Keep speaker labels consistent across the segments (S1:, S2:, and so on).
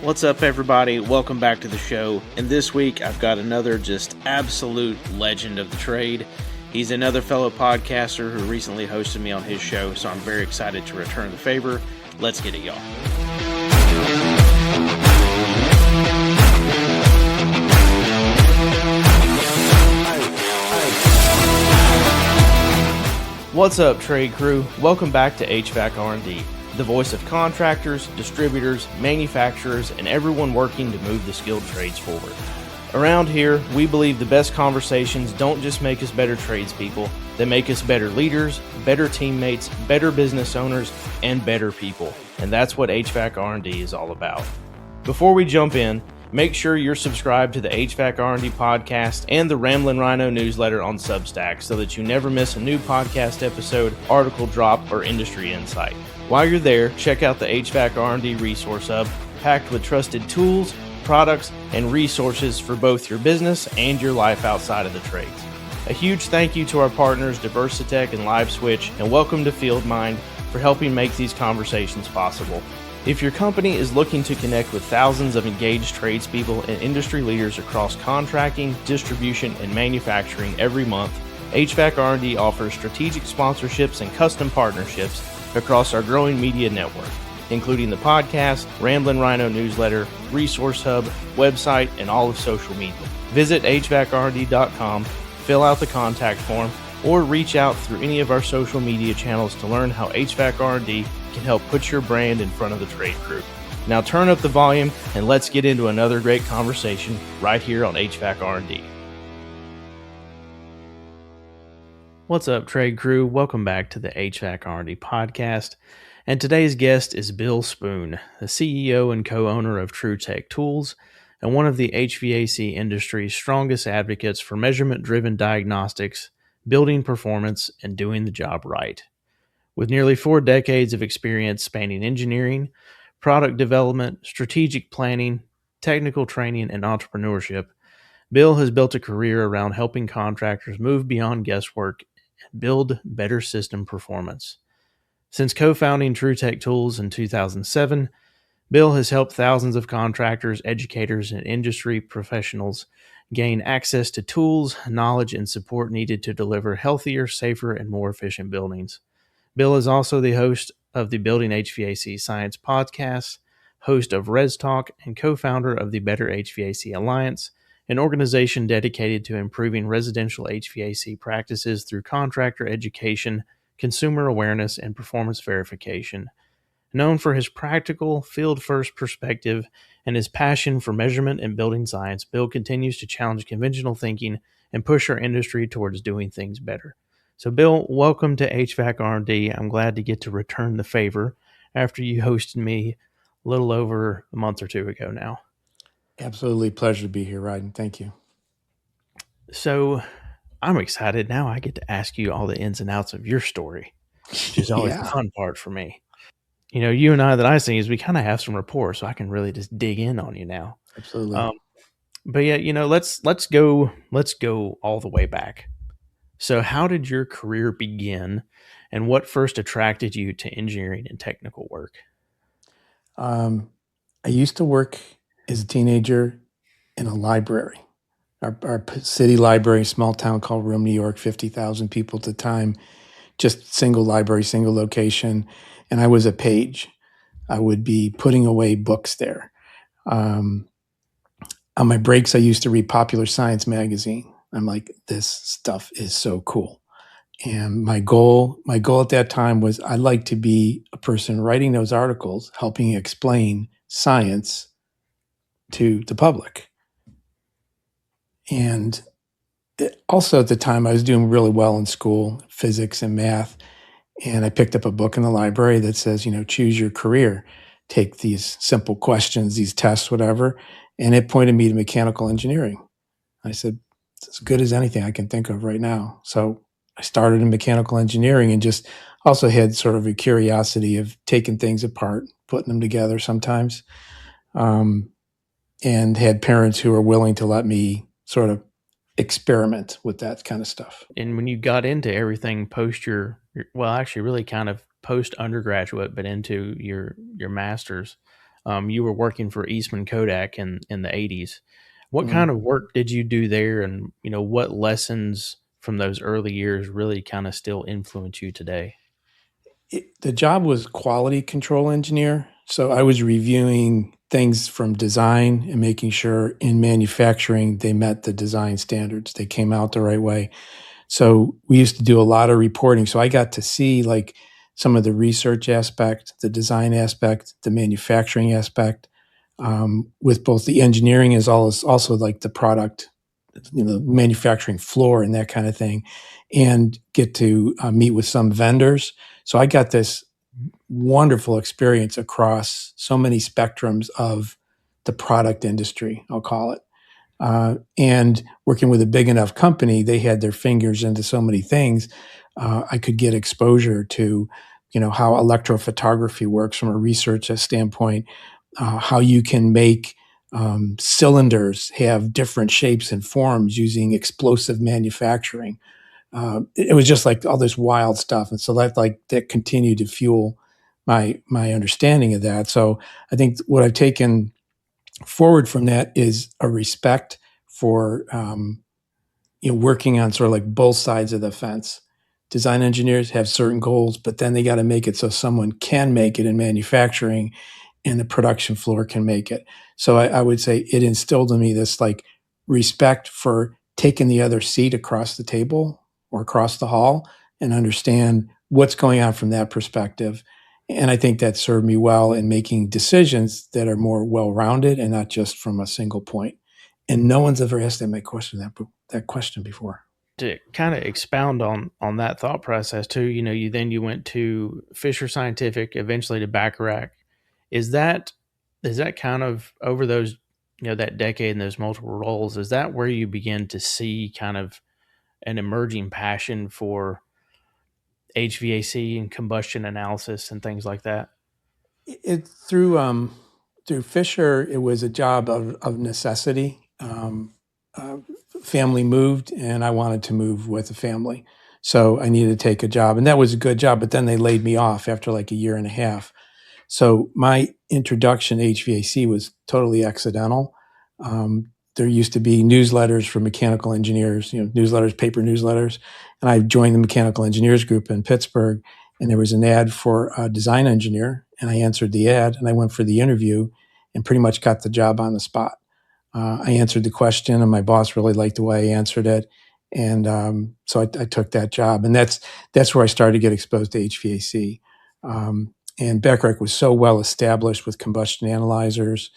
S1: What's up, everybody? Welcome back to the show. And this week, I've got another just absolute legend of the trade. He's another fellow podcaster who recently hosted me on his show, so I'm very excited to return the favor. Let's get it, y'all. What's up, trade crew? Welcome back to HVAC R&D, the voice of contractors, distributors, manufacturers, and everyone working to move the skilled trades forward. Around here, we believe the best conversations don't just make us better tradespeople, they make us better leaders, better teammates, better business owners, and better people. And that's what HVAC R&D is all about. Before we jump in, make sure you're subscribed to the HVAC R&D podcast and the Ramblin' Rhino newsletter on Substack so that you never miss a new podcast episode, article drop, or industry insight. While you're there, check out the HVAC R&D Resource Hub, packed with trusted tools, products, and resources for both your business and your life outside of the trades. A huge thank you to our partners Diversitech and LiveSwitch, and welcome to FieldMind for helping make these conversations possible. If your company is looking to connect with thousands of engaged tradespeople and industry leaders across contracting, distribution, and manufacturing every month, HVAC R&D offers strategic sponsorships and custom partnerships across our growing media network, including the podcast, Ramblin' Rhino newsletter, Resource Hub, website, and all of social media. Visit hvacrd.com, fill out the contact form, or reach out through any of our social media channels to learn how HVAC R&D can help put your brand in front of the trade crew. Now turn up the volume and let's get into another great conversation right here on HVAC R&D. What's up, trade crew? Welcome back to the HVAC R&D podcast. And today's guest is Bill Spohn, the CEO and co-owner of TruTech Tools and one of the HVAC industry's strongest advocates for measurement-driven diagnostics, building performance, and doing the job right. With nearly 4 decades of experience spanning engineering, product development, strategic planning, technical training, and entrepreneurship, Bill has built a career around helping contractors move beyond guesswork and build better system performance. Since co-founding TruTech Tools in 2007, Bill has helped thousands of contractors, educators, and industry professionals gain access to tools, knowledge, and support needed to deliver healthier, safer, and more efficient buildings. Bill is also the host of the Building HVAC Science podcast, host of RESTalk, and co-founder of the BetterHVAC Alliance, an organization dedicated to improving residential HVAC practices through contractor education, consumer awareness, and performance verification. Known for his practical, field-first perspective and his passion for measurement and building science, Bill continues to challenge conventional thinking and push our industry towards doing things better. So, Bill, welcome to HVAC R&D. I'm glad to get to return the favor after you hosted me a little over a month or two ago now.
S2: Absolutely. Pleasure to be here, Rhydon. Thank you.
S1: So, I'm excited. Now I get to ask you all the ins and outs of your story, which is always the fun part for me. You know, you and I, that I see is we kind of have some rapport, so I can really just dig in on you now.
S2: Absolutely.
S1: But yeah, you know, let's go all the way back. So how did your career begin, and what first attracted you to engineering and technical work?
S2: I used to work as a teenager in a library, our city library, small town called Rome, New York, 50,000 people at the time, just single library, single location. And I was a page. I would be putting away books there. On my breaks, I used to read Popular Science magazine. I'm like, this stuff is so cool. And my goal at that time was I'd like to be a person writing those articles, helping explain science to the public. And also at the time, I was doing really well in school, physics and math. And I picked up a book in the library that says, choose your career, take these simple questions, these tests, whatever. And it pointed me to mechanical engineering. I said, it's as good as anything I can think of right now. So I started in mechanical engineering and just also had sort of a curiosity of taking things apart, putting them together sometimes, and had parents who were willing to let me sort of experiment with that kind of stuff.
S1: And when you got into everything post your well, actually really kind of post undergraduate, but into your master's, You were working for Eastman Kodak in the 80s. What
S2: Mm.
S1: kind of work did you do there? And, what lessons from those early years really kind of still influence you today?
S2: The job was quality control engineer. So I was reviewing things from design and making sure in manufacturing they met the design standards. They came out the right way. So we used to do a lot of reporting. So I got to see like some of the research aspect, the design aspect, the manufacturing aspect, with both the engineering as well as also like the product, manufacturing floor and that kind of thing, and get to meet with some vendors. So I got this wonderful experience across so many spectrums of the product industry, I'll call it. And working with a big enough company, they had their fingers into so many things. I could get exposure to, how electrophotography works from a research standpoint, how you can make cylinders have different shapes and forms using explosive manufacturing. It was just like all this wild stuff, and so that continued to fuel my understanding of that. So I think what I've taken forward from that is a respect for working on sort of like both sides of the fence. Design engineers have certain goals, but then they got to make it so someone can make it in manufacturing and the production floor can make it. So I would say it instilled in me this like respect for taking the other seat across the table or across the hall and understand what's going on from that perspective. And I think that served me well in making decisions that are more well-rounded and not just from a single point. And no one's ever asked that question before.
S1: To kind of expound on that thought process too, you went to Fisher Scientific, eventually to Bacharach. Is that kind of over those, that decade and those multiple roles, is that where you begin to see kind of an emerging passion for HVAC and combustion analysis and things like that?
S2: It through Fisher, it was a job of necessity. Uh, Family moved, and I wanted to move with the family, so I needed to take a job, and that was a good job. But then they laid me off after like a year and a half. So my introduction to HVAC was totally accidental. There used to be newsletters for mechanical engineers, newsletters, paper newsletters, and I joined the mechanical engineers group in Pittsburgh. And there was an ad for a design engineer, and I answered the ad, and I went for the interview, and pretty much got the job on the spot. I answered the question, and my boss really liked the way I answered it, and so I took that job, and that's where I started to get exposed to HVAC. And Bacharach was so well established with combustion analyzers.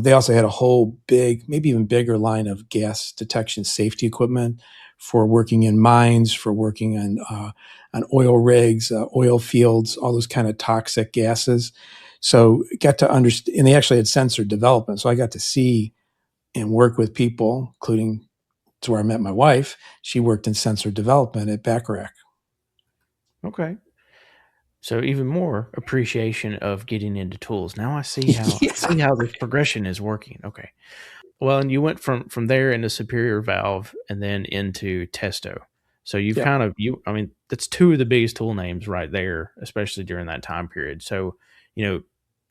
S2: They also had a whole big, maybe even bigger line of gas detection safety equipment for working in mines, for working on oil rigs, oil fields, all those kind of toxic gases. So got to understand, and they actually had sensor development. So I got to see and work with people, including to where I met my wife. She worked in sensor development at Bacharach.
S1: Okay. So even more appreciation of getting into tools. Now I see how the progression is working. Okay. Well, and you went from there into Superior Valve and then into Testo. So you've
S2: Yeah.
S1: kind of that's two of the biggest tool names right there, especially during that time period. So,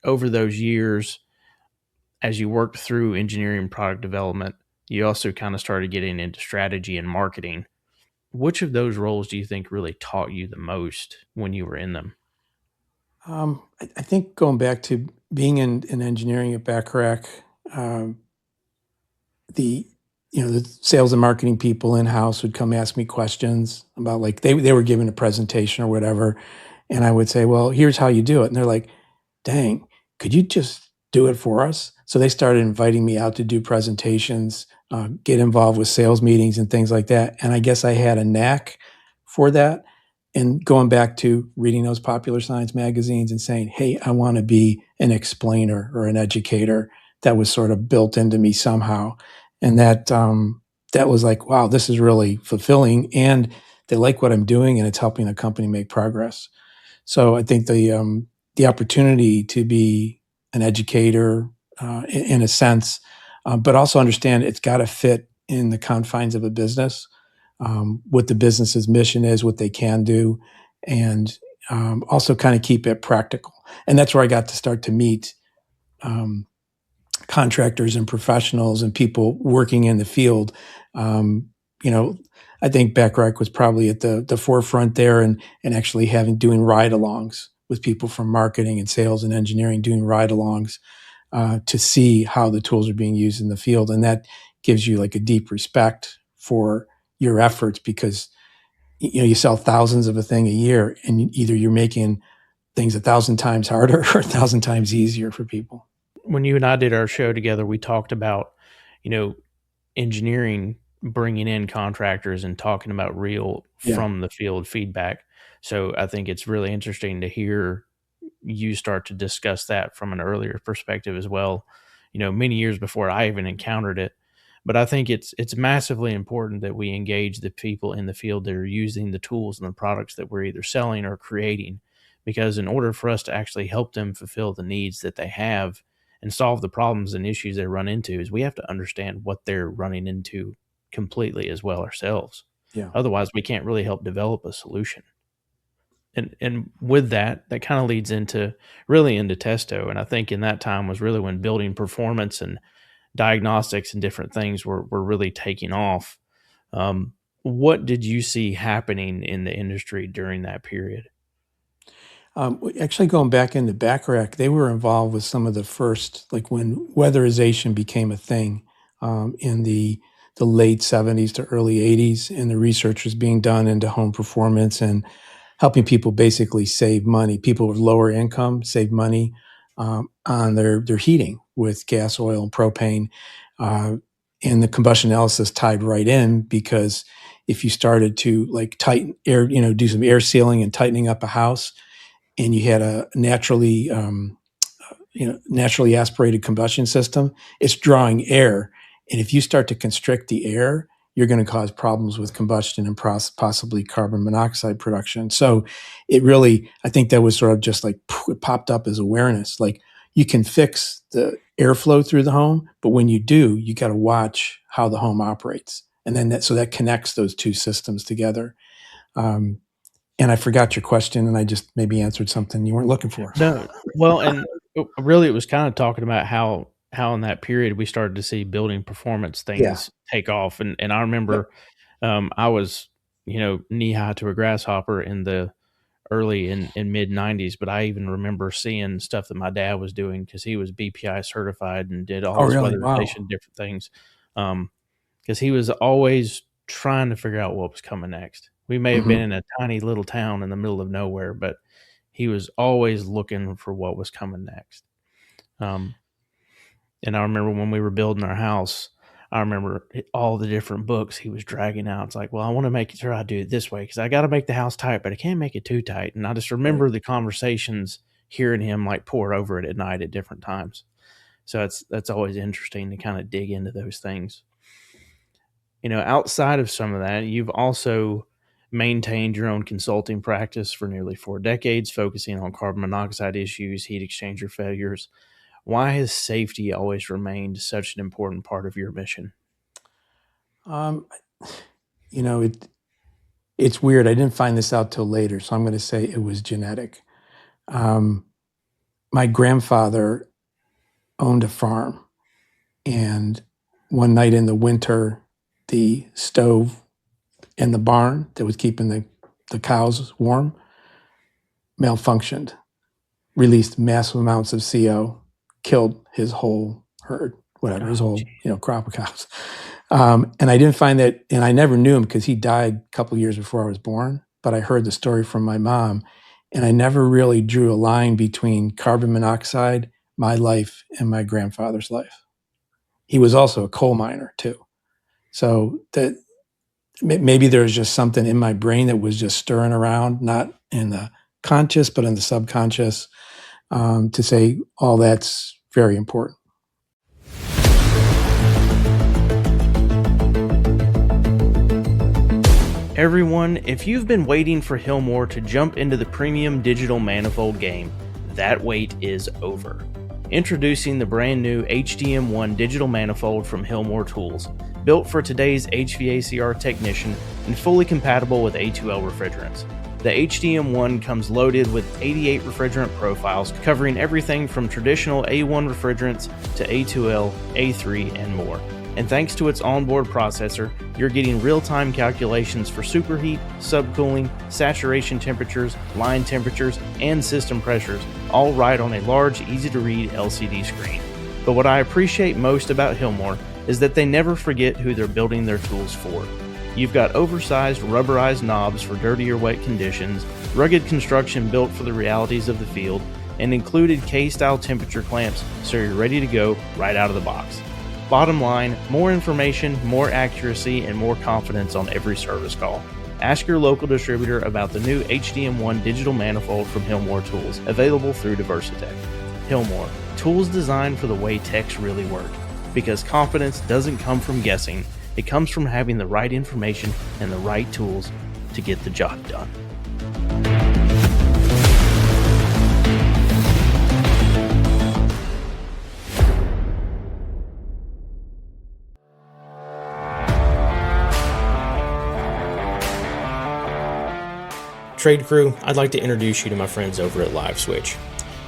S1: over those years, as you worked through engineering and product development, you also kind of started getting into strategy and marketing. Which of those roles do you think really taught you the most when you were in them?
S2: I think going back to being in engineering at Bacharach, um, the the sales and marketing people in house would come ask me questions about like they were giving a presentation or whatever, and I would say, well, here's how you do it, and they're like, dang, could you just do it for us? So they started inviting me out to do presentations, get involved with sales meetings and things like that. And I guess I had a knack for that. And going back to reading those popular science magazines and saying, hey, I want to be an explainer or an educator, that was sort of built into me somehow. And that was like, wow, this is really fulfilling. And they like what I'm doing, and it's helping the company make progress. So I think the opportunity to be an educator, in a sense, but also understand it's got to fit in the confines of a business, what the business's mission is, what they can do, and also kind of keep it practical. And that's where I got to start to meet contractors and professionals and people working in the field. I think BetterHVAC was probably at the forefront there, and actually doing ride-alongs with people from marketing and sales and engineering, doing ride-alongs to see how the tools are being used in the field. And that gives you like a deep respect for your efforts, because you sell thousands of a thing a year, and either you're making things 1,000 times harder or 1,000 times easier for people.
S1: When you and I did our show together, we talked about, engineering bringing in contractors and talking about real from the field feedback. So I think it's really interesting to hear you start to discuss that from an earlier perspective as well, many years before I even encountered it. But I think it's massively important that we engage the people in the field that are using the tools and the products that we're either selling or creating, because in order for us to actually help them fulfill the needs that they have and solve the problems and issues they run into, is we have to understand what they're running into completely as well ourselves.
S2: Yeah.
S1: Otherwise, we can't really help develop a solution. And with that kind of leads into Testo. And I think in that time was really when building performance and diagnostics and different things were really taking off. What did you see happening in the industry during that period?
S2: Actually, going back into BetterHVAC, they were involved with some of the first, like when weatherization became a thing in the late 70s to early 80s, and the research was being done into home performance and helping people basically save money. People with lower income save money on their heating with gas, oil, and propane. And the combustion analysis tied right in, because if you started to like tighten air, do some air sealing and tightening up a house, and you had a naturally aspirated combustion system, it's drawing air. And if you start to constrict the air, you're going to cause problems with combustion and possibly carbon monoxide production. So it really, I think that was sort of just like, it popped up as awareness. Like, you can fix the airflow through the home, but when you do, you got to watch how the home operates. And then so that connects those two systems together. And I forgot your question, and I just maybe answered something you weren't looking for.
S1: No, well, and really it was kind of talking about how in that period we started to see building performance things take off. And I remember I was, knee high to a grasshopper in the early and mid 90s, but I even remember seeing stuff that my dad was doing, because he was BPI certified and did all this weatherization, different things. Because he was always trying to figure out what was coming next. We may have been in a tiny little town in the middle of nowhere, but he was always looking for what was coming next. And I remember when we were building our house, I remember all the different books he was dragging out. It's like, well, I want to make sure I do it this way, because I got to make the house tight, but I can't make it too tight. And I just remember the conversations, hearing him like pour over it at night at different times. So that's always interesting to kind of dig into those things. Outside of some of that, you've also maintained your own consulting practice for nearly 4 decades, focusing on carbon monoxide issues, heat exchanger failures. Why has safety always remained such an important part of your mission?
S2: It's weird. I didn't find this out till later, so I'm going to say it was genetic. My grandfather owned a farm, and one night in the winter, the stove in the barn that was keeping the cows warm malfunctioned, released massive amounts of CO, killed his whole herd, his whole crop of cows. And I didn't find that, and I never knew him because he died a couple of years before I was born, but I heard the story from my mom, and I never really drew a line between carbon monoxide, my life, and my grandfather's life. He was also a coal miner too. So that maybe there was just something in my brain that was just stirring around, not in the conscious, but in the subconscious, to say all that's very important.
S1: Everyone, if you've been waiting for Hillmore to jump into the premium digital manifold game, that wait is over. Introducing the brand new HDM1 digital manifold from Hillmore Tools, built for today's HVACR technician and fully compatible with A2L refrigerants. The HDM1 comes loaded with 88 refrigerant profiles covering everything from traditional A1 refrigerants to A2L, A3, and more. And thanks to its onboard processor, you're getting real-time calculations for superheat, subcooling, saturation temperatures, line temperatures, and system pressures, all right on a large, easy-to-read LCD screen. But what I appreciate most about Hillmore is that they never forget who they're building their tools for. You've got oversized rubberized knobs for dirty or wet conditions, rugged construction built for the realities of the field, and included K-style temperature clamps so you're ready to go right out of the box. Bottom line, more information, more accuracy, and more confidence on every service call. Ask your local distributor about the new HDM1 digital manifold from Hillmore Tools, available through Diversitech. Hillmore, tools designed for the way techs really work. Because confidence doesn't come from guessing, it comes from having the right information and the right tools to get the job done. Trade crew, I'd like to introduce you to my friends over at LiveSwitch.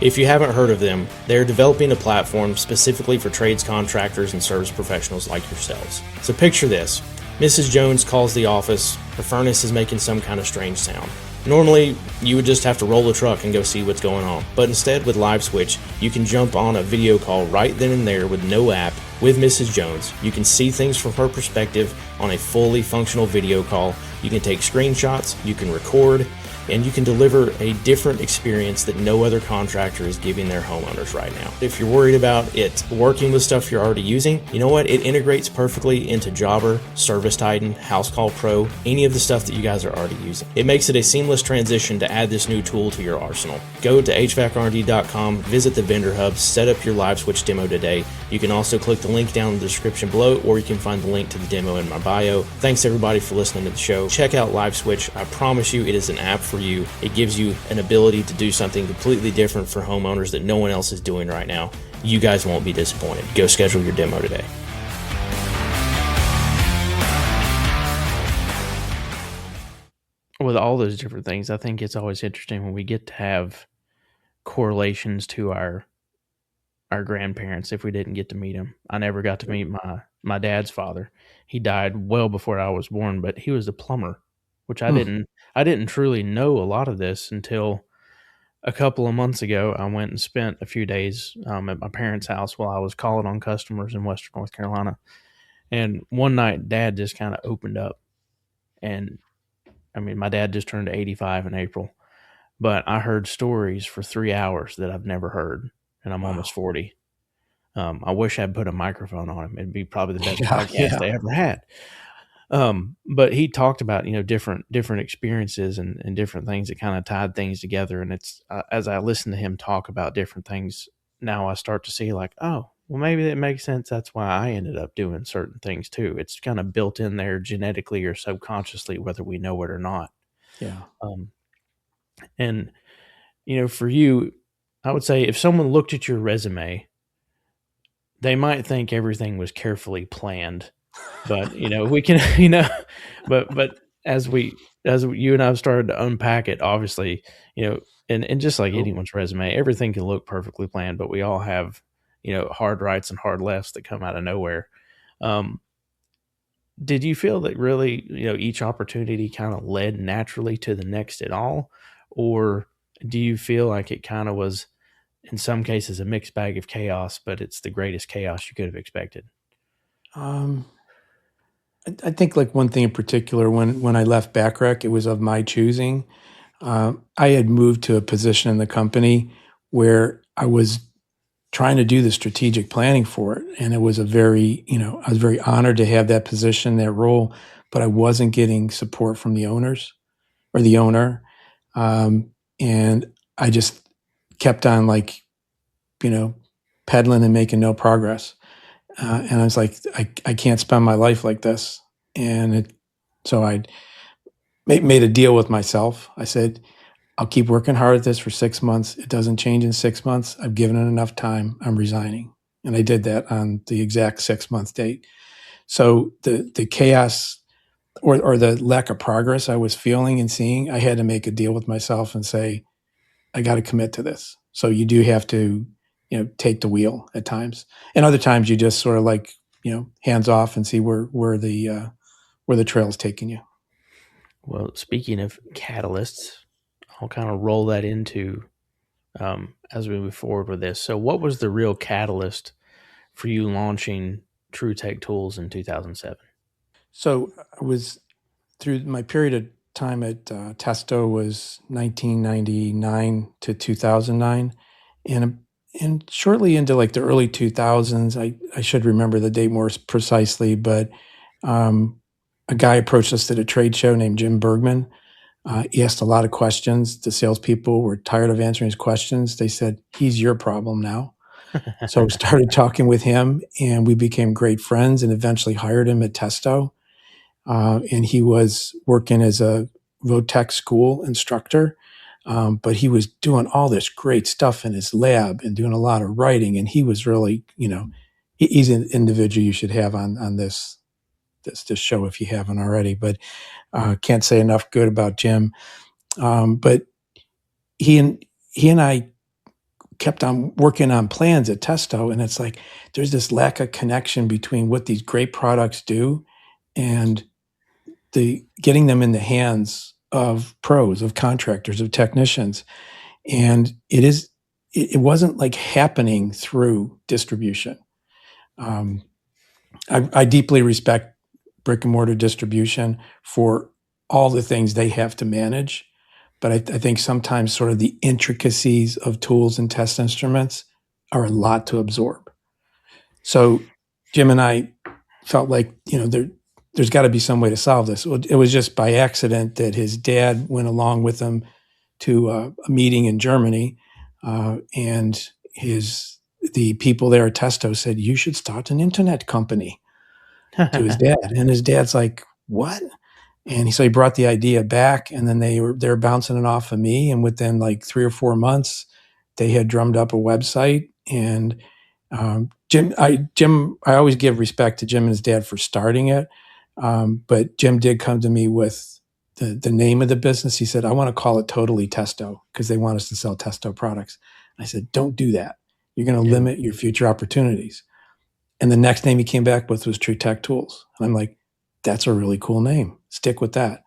S1: If you haven't heard of them, they're developing a platform specifically for trades contractors and service professionals like yourselves. So picture this. Mrs. Jones calls the office, her furnace is making some kind of strange sound. Normally, you would just have to roll the truck and go see what's going on. But instead, with LiveSwitch, you can jump on a video call right then and there with no app with Mrs. Jones. You can see things from her perspective on a fully functional video call. You can take screenshots, you can record, and you can deliver a different experience that no other contractor is giving their homeowners right now. If you're worried about it working with stuff you're already using, you know what? It integrates perfectly into Jobber, Service Titan, House Call Pro, any of the stuff that you guys are already using. It makes it a seamless transition to add this new tool to your arsenal. Go to hvacrnd.com, visit the vendor hub, set up your LiveSwitch demo today. You can also click the link down in the description below, or you can find the link to the demo in my bio. Thanks everybody for listening to the show. Check out LiveSwitch. I promise you it is an app for you. It gives you an ability to do something completely different for homeowners that no one else is doing right now. You guys won't be disappointed. Go schedule your demo today. With all those different things, I think it's always interesting when we get to have correlations to our grandparents if we didn't get to meet them. I never got to meet my dad's father. He died well before I was born, but he was a plumber, which I didn't truly know a lot of this until a couple of months ago. I went and spent a few days at my parents' house while I was calling on customers in Western North Carolina. And one night, Dad just kind of opened up. And, I mean, my dad just turned 85 in April. But I heard stories for 3 hours that I've never heard, and I'm almost 40. I wish I'd put a microphone on him. It'd be probably the best podcast they ever had. But he talked about, different experiences and different things that kind of tied things together. And it's, as I listen to him talk about different things, now I start to see like, oh, well, maybe that makes sense. That's why I ended up doing certain things too. It's kind of built in there genetically or subconsciously, whether we know it or not.
S2: Yeah.
S1: And, for you, I would say if someone looked at your resume, they might think everything was carefully planned. But we can but as you and I've started to unpack it, obviously, and just like anyone's resume, everything can look perfectly planned, but we all have hard rights and hard lefts that come out of nowhere. Did you feel that really each opportunity kind of led naturally to the next at all, or do you feel like it kind of was in some cases a mixed bag of chaos, but it's the greatest chaos you could have expected?
S2: I think like one thing in particular, when I left Backrec, it was of my choosing. I had moved to a position in the company where I was trying to do the strategic planning for it. And it was I was very honored to have that position, that role, but I wasn't getting support from the owners or the owner. And I just kept on peddling and making no progress. And I was like, I can't spend my life like this. And so I made a deal with myself. I said, I'll keep working hard at this for 6 months. It doesn't change in 6 months. I've given it enough time. I'm resigning. And I did that on the exact 6-month date. So the chaos or the lack of progress I was feeling and seeing, I had to make a deal with myself and say, I got to commit to this. So you do have to, take the wheel at times, and other times you just sort of like, hands off and see where the trail's taking you.
S1: Well, speaking of catalysts, I'll kind of roll that into as we move forward with this. So, what was the real catalyst for you launching TruTech Tools in 2007?
S2: So I was through my period of time at Testo was 1999 to 2009, and shortly into like the early 2000s, I should remember the date more precisely, but a guy approached us at a trade show named Jim Bergman. He asked a lot of questions. The salespeople were tired of answering his questions. They said, "He's your problem now." So we started talking with him, and we became great friends, and eventually hired him at Testo. And he was working as a Votech school instructor, but he was doing all this great stuff in his lab and doing a lot of writing. And he was really, he's an individual you should have on this show if you haven't already. But can't say enough good about Jim. But he and I kept on working on plans at Testo, and it's like there's this lack of connection between what these great products do and the getting them in the hands of pros, of contractors, of technicians. And it wasn't like happening through distribution. I deeply respect brick and mortar distribution for all the things they have to manage. But I think sometimes sort of the intricacies of tools and test instruments are a lot to absorb. So Jim and I felt like, there's got to be some way to solve this. It was just by accident that his dad went along with him to a meeting in Germany, and the people there at Testo said, "You should start an internet company," to his dad. And his dad's like, "What?" And so he brought the idea back, and then they were bouncing it off of me. And within like 3 or 4 months, they had drummed up a website. And Jim, I always give respect to Jim and his dad for starting it. But Jim did come to me with the name of the business. He said, "I want to call it Totally Testo because they want us to sell Testo products." I said, "Don't do that. You're going to limit your future opportunities." And the next name he came back with was TruTech Tools. And I'm like, that's a really cool name. Stick with that.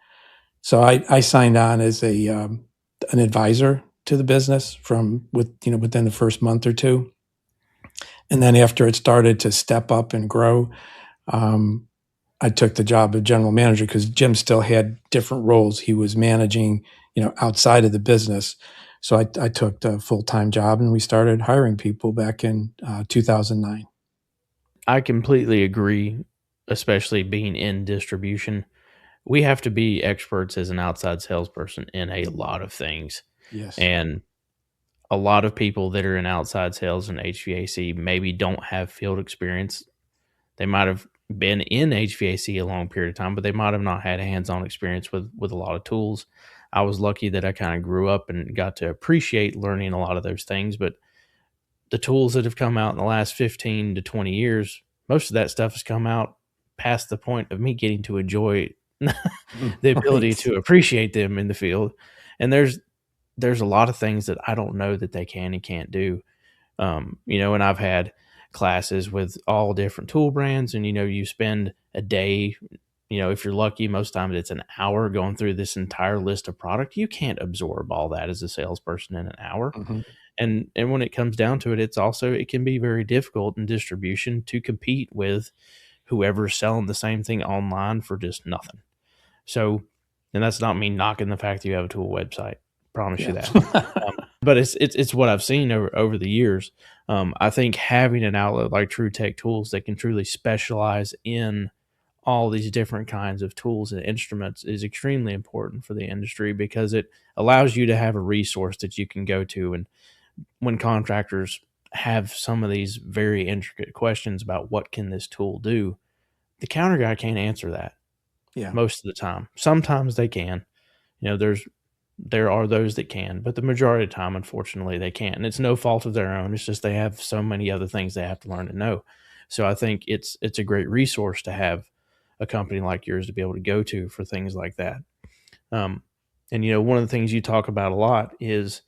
S2: So I signed on as an advisor to the business within the first month or two. And then after it started to step up and grow, I took the job of general manager because Jim still had different roles he was managing, outside of the business. So I took the full-time job, and we started hiring people back in 2009.
S1: I completely agree, especially being in distribution. We have to be experts as an outside salesperson in a lot of things.
S2: Yes.
S1: And a lot of people that are in outside sales and HVAC maybe don't have field experience. They might have been in HVAC a long period of time, but they might have not had hands-on experience with a lot of tools. I was lucky that I kind of grew up and got to appreciate learning a lot of those things, but the tools that have come out in the last 15 to 20 years, most of that stuff has come out past the point of me getting to enjoy the ability to appreciate them in the field. And there's a lot of things that I don't know that they can and can't do. And I've had classes with all different tool brands, and, you spend a day, if you're lucky, most times it's an hour going through this entire list of product. You can't absorb all that as a salesperson in an hour.
S2: Mm-hmm.
S1: And when it comes down to it, it can be very difficult in distribution to compete with whoever's selling the same thing online for just nothing. So, and that's not me knocking the fact that you have a tool website. Promise you that. But it's what I've seen over the years. I think having an outlet like TruTech Tools that can truly specialize in all these different kinds of tools and instruments is extremely important for the industry, because it allows you to have a resource that you can go to. And when contractors have some of these very intricate questions about what can this tool do, the counter guy can't answer that.
S2: Yeah.
S1: Most of the time. Sometimes they can. There are those that can, but the majority of the time, unfortunately, they can't. And it's no fault of their own. It's just they have so many other things they have to learn to know. So I think it's a great resource to have a company like yours to be able to go to for things like that. And one of the things you talk about a lot is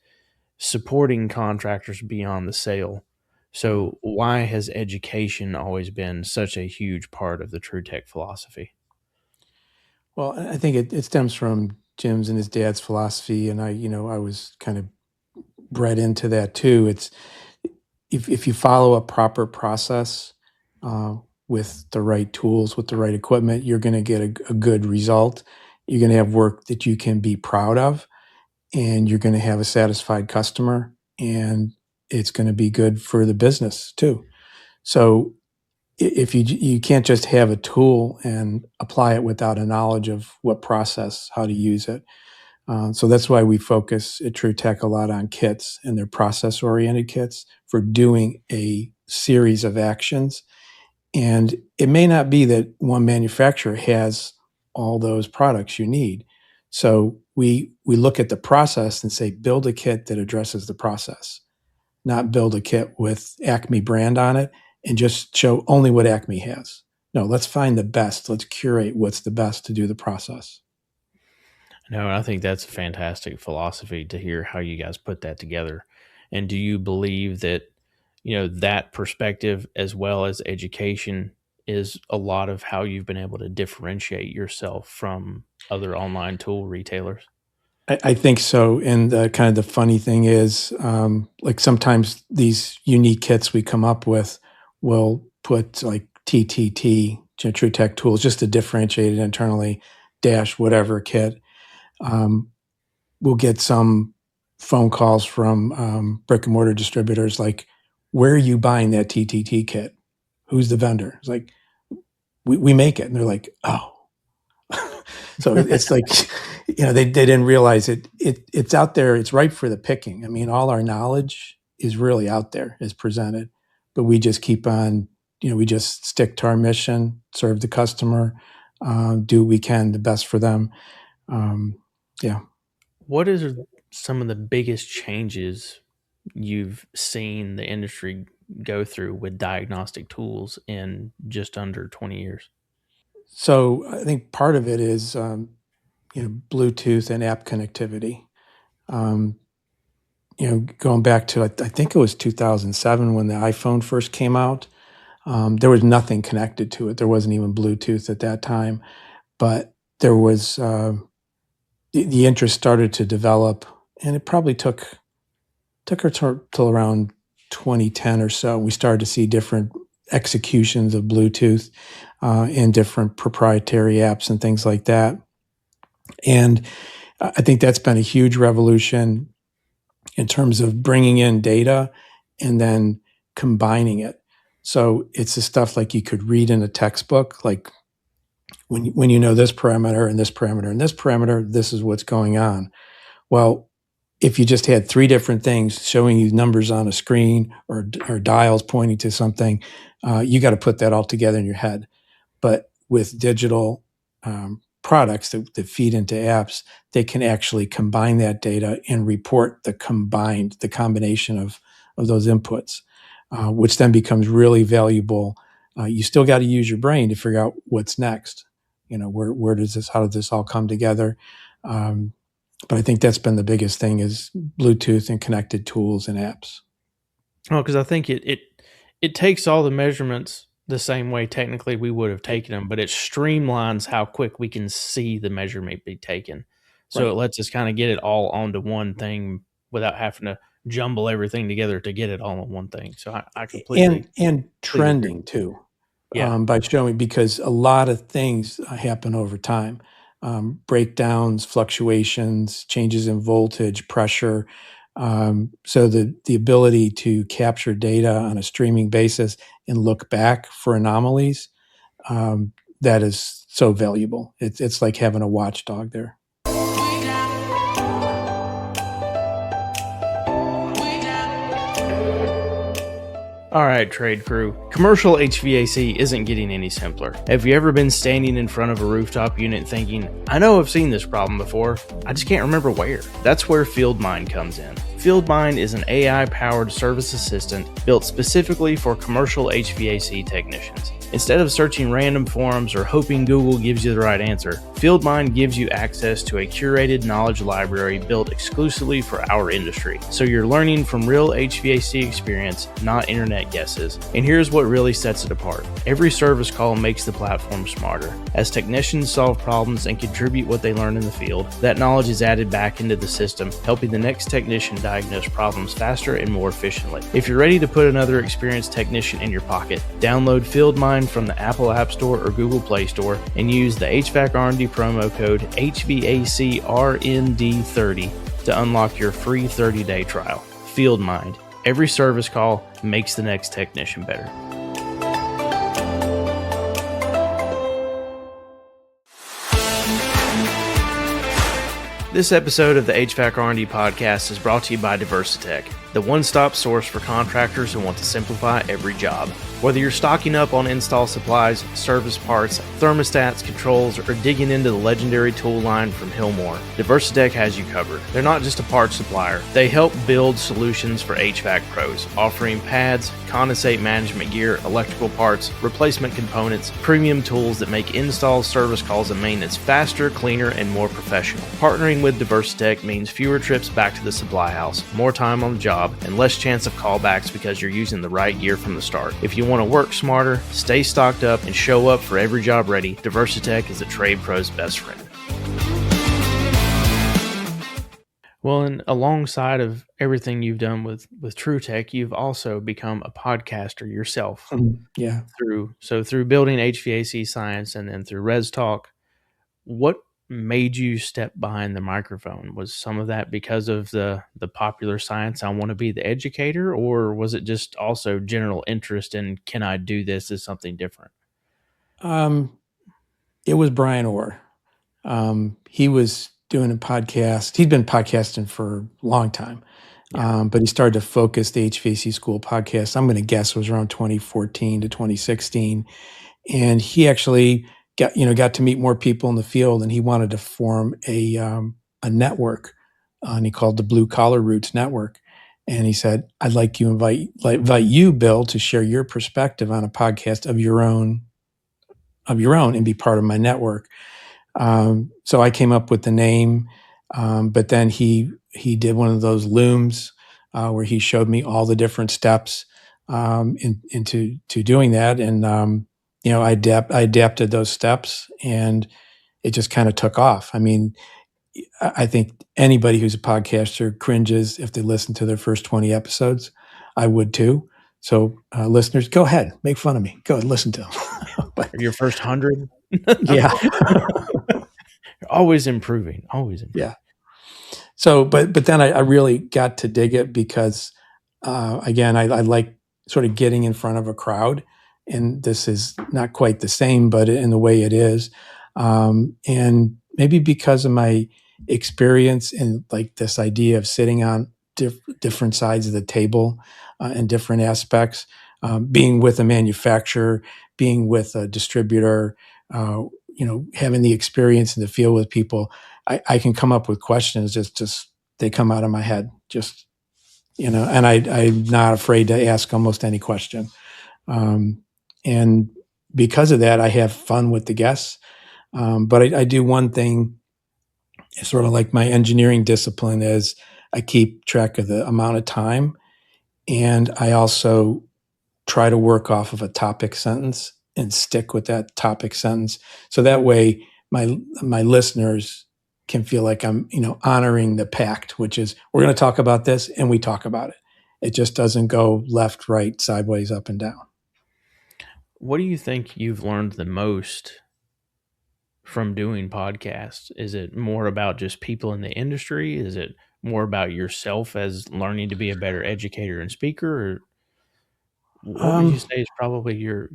S1: supporting contractors beyond the sale. So why has education always been such a huge part of the TruTech philosophy?
S2: Well, I think it stems from Jim's and his dad's philosophy, and I was kind of bred into that too. It's if you follow a proper process with the right tools, with the right equipment, you're going to get a good result. You're going to have work that you can be proud of, and you're going to have a satisfied customer, and it's going to be good for the business too. So if you can't just have a tool and apply it without a knowledge of what process, how to use it. So that's why we focus at TruTech a lot on kits, and they're process-oriented kits for doing a series of actions. And it may not be that one manufacturer has all those products you need. So we look at the process and say, build a kit that addresses the process, not build a kit with Acme brand on it and just show only what Acme has. No, let's find the best. Let's curate what's the best to do the process.
S1: No, I think that's a fantastic philosophy to hear how you guys put that together. And do you believe that, that perspective as well as education is a lot of how you've been able to differentiate yourself from other online tool retailers?
S2: I think so. And kind of the funny thing is, like sometimes these unique kits we come up with will put like TTT, TruTech Tools, just to differentiate it internally, dash whatever kit. We'll get some phone calls from brick and mortar distributors like, where are you buying that TTT kit? Who's the vendor? It's like, we make it. And they're like, oh. So it's like, they didn't realize it's out there. It's ripe for the picking. I mean, all our knowledge is really out there, is presented, but we just keep on, we just stick to our mission, serve the customer, do what we can, the best for them. Yeah.
S1: What is some of the biggest changes you've seen the industry go through with diagnostic tools in just under 20 years?
S2: So I think part of it is, Bluetooth and app connectivity. Going back to, I think it was 2007 when the iPhone first came out, there was nothing connected to it. There wasn't even Bluetooth at that time, but there was, the interest started to develop, and it probably took her till around 2010 or so. We started to see different executions of Bluetooth and different proprietary apps and things like that. And I think that's been a huge revolution in terms of bringing in data and then combining it. So it's the stuff like you could read in a textbook, like when you know this parameter and this parameter and this parameter, this is what's going on. Well, if you just had three different things showing you numbers on a screen or dials pointing to something, you got to put that all together in your head. But with digital products that feed into apps, they can actually combine that data and report the combination of those inputs, which then becomes really valuable. You still got to use your brain to figure out what's next. How does this all come together? But I think that's been the biggest thing is Bluetooth and connected tools and apps.
S1: Oh, because I think it takes all the measurements the same way technically we would have taken them, but it streamlines how quick we can see the measurement be taken. So
S2: Right.
S1: It lets us kind of get it all onto one thing without having to jumble everything together to get it all on one thing. So I completely
S2: and trending too.
S1: Yeah.
S2: By showing, because a lot of things happen over time, breakdowns, fluctuations, changes in voltage, pressure. So the ability to capture data on a streaming basis and look back for anomalies, that is so valuable. It's like having a watchdog there.
S1: All right, trade crew. Commercial HVAC isn't getting any simpler. Have you ever been standing in front of a rooftop unit thinking, I know I've seen this problem before, I just can't remember where? That's where FieldMind comes in. FieldMind is an AI-powered service assistant built specifically for commercial HVAC technicians. Instead of searching random forums or hoping Google gives you the right answer, FieldMind gives you access to a curated knowledge library built exclusively for our industry. So you're learning from real HVAC experience, not internet guesses. And here's what really sets it apart. Every service call makes the platform smarter. As technicians solve problems and contribute what they learn in the field, that knowledge is added back into the system, helping the next technician diagnose problems faster and more efficiently. If you're ready to put another experienced technician in your pocket, download FieldMind from the Apple App Store or Google Play Store and use the HVAC R&D promo code HVACRND30 to unlock your free 30-day trial. FieldMind. Every service call makes the next technician better. This episode of the HVAC R&D podcast is brought to you by Diversitech, the one-stop source for contractors who want to simplify every job. Whether you're stocking up on install supplies, service parts, thermostats, controls, or digging into the legendary tool line from Hillmore, Diversitech has you covered. They're not just a parts supplier. They help build solutions for HVAC pros, offering pads, condensate management gear, electrical parts, replacement components, premium tools that make installs, service calls, and maintenance faster, cleaner, and more professional. Partnering with Diversitech means fewer trips back to the supply house, more time on the job, and less chance of callbacks because you're using the right gear from the start. If you want to work smarter, stay stocked up, and show up for every job ready, Diversitech is a trade pro's best friend. Well, and alongside of everything you've done with TruTech, you've also become a podcaster yourself.
S2: Yeah.
S1: Through Building HVAC Science and then through RESTalk. What made you step behind the microphone? Was some of that because of the popular science, I want to be the educator, or was it just also general interest in, can I do this as something different?
S2: It was Brian Orr. He was doing a podcast. He'd been podcasting for a long time, but he started to focus the HVAC school podcast. I'm going to guess it was around 2014 to 2016. And he actually got to meet more people in the field, and he wanted to form a network, and he called the Blue Collar Roots Network. And he said, "I'd like you invite you, Bill, to share your perspective on a podcast of your own, and be part of my network." So I came up with the name, but then he did one of those looms where he showed me all the different steps into doing that, and I adapted those steps, and it just kind of took off. I mean, I think anybody who's a podcaster cringes if they listen to their first 20 episodes. I would too. So listeners, go ahead, make fun of me. Go ahead, listen to them.
S1: But your first 100?
S2: Yeah.
S1: Always improving.
S2: Yeah. So, but then I really got to dig it because, again, I like sort of getting in front of a crowd. And this is not quite the same, but in the way it is. And maybe because of my experience in like this idea of sitting on different sides of the table and different aspects, being with a manufacturer, being with a distributor, having the experience in the field with people, I can come up with questions, just they come out of my head, and I'm not afraid to ask almost any question. And because of that, I have fun with the guests. But I do one thing, sort of like my engineering discipline is I keep track of the amount of time. And I also try to work off of a topic sentence and stick with that topic sentence. So that way my listeners can feel like I'm, honoring the pact, which is we're going to talk about this and we talk about it. It just doesn't go left, right, sideways, up and down.
S1: What do you think you've learned the most from doing podcasts? Is it more about just people in the industry? Is it more about yourself as learning to be a better educator and speaker? Or what would you say is probably your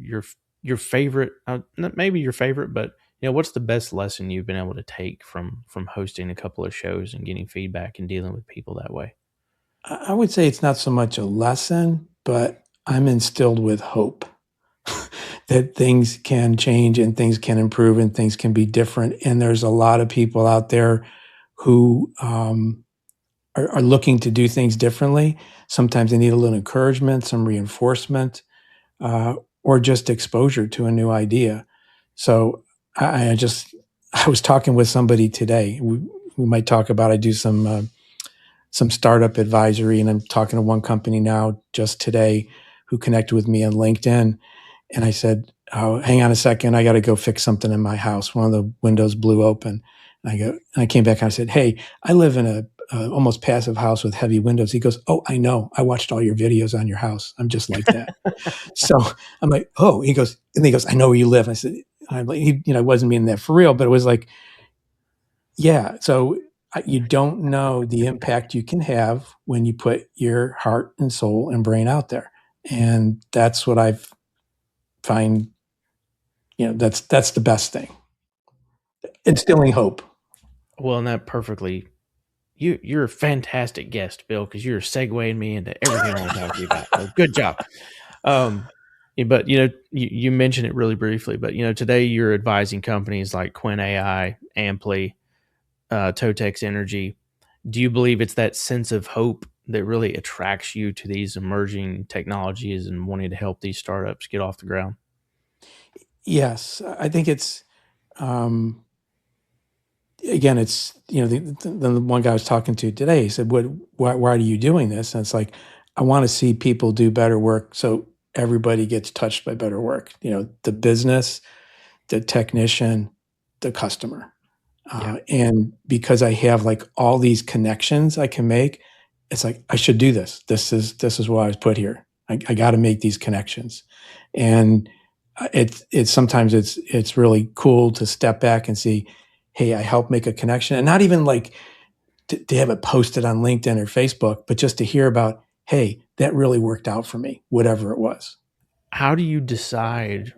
S1: favorite? Not maybe your favorite, but what's the best lesson you've been able to take from hosting a couple of shows and getting feedback and dealing with people that way?
S2: I would say it's not so much a lesson, but I'm instilled with hope. That things can change and things can improve and things can be different. And there's a lot of people out there who are looking to do things differently. Sometimes they need a little encouragement, some reinforcement, or or just exposure to a new idea. So I was talking with somebody today. We might talk about, I do some startup advisory, and I'm talking to one company now just today who connected with me on LinkedIn. And I said, "Oh, hang on a second. I got to go fix something in my house. One of the windows blew open." And I came back and I said, "Hey, I live in a almost passive house with heavy windows." He goes, "Oh, I know. I watched all your videos on your house. I'm just like that." So I'm like, "Oh," he goes, "I know where you live." I said, I'm like, I wasn't meaning that for real, but it was like, yeah. So you don't know the impact you can have when you put your heart and soul and brain out there. And that's what I find, that's the best thing. Instilling hope.
S1: Well, and that perfectly. You're a fantastic guest, Bill, because you're segueing me into everything I want to talk to you about. So good job. But you mentioned it really briefly, but today you're advising companies like Quinn AI, Amply, Totex Energy. Do you believe it's that sense of hope that really attracts you to these emerging technologies and wanting to help these startups get off the ground?
S2: Yes, I think it's, again, it's, the one guy I was talking to today, he said, why are you doing this? And it's like, I want to see people do better work so everybody gets touched by better work. The business, the technician, the customer. And because I have like all these connections I can make, it's like, I should do this. This is why I was put here. I got to make these connections. And it's sometimes it's really cool to step back and see, hey, I helped make a connection, and not even like to have it posted on LinkedIn or Facebook, but just to hear about, hey, that really worked out for me, whatever it was.
S1: How do you decide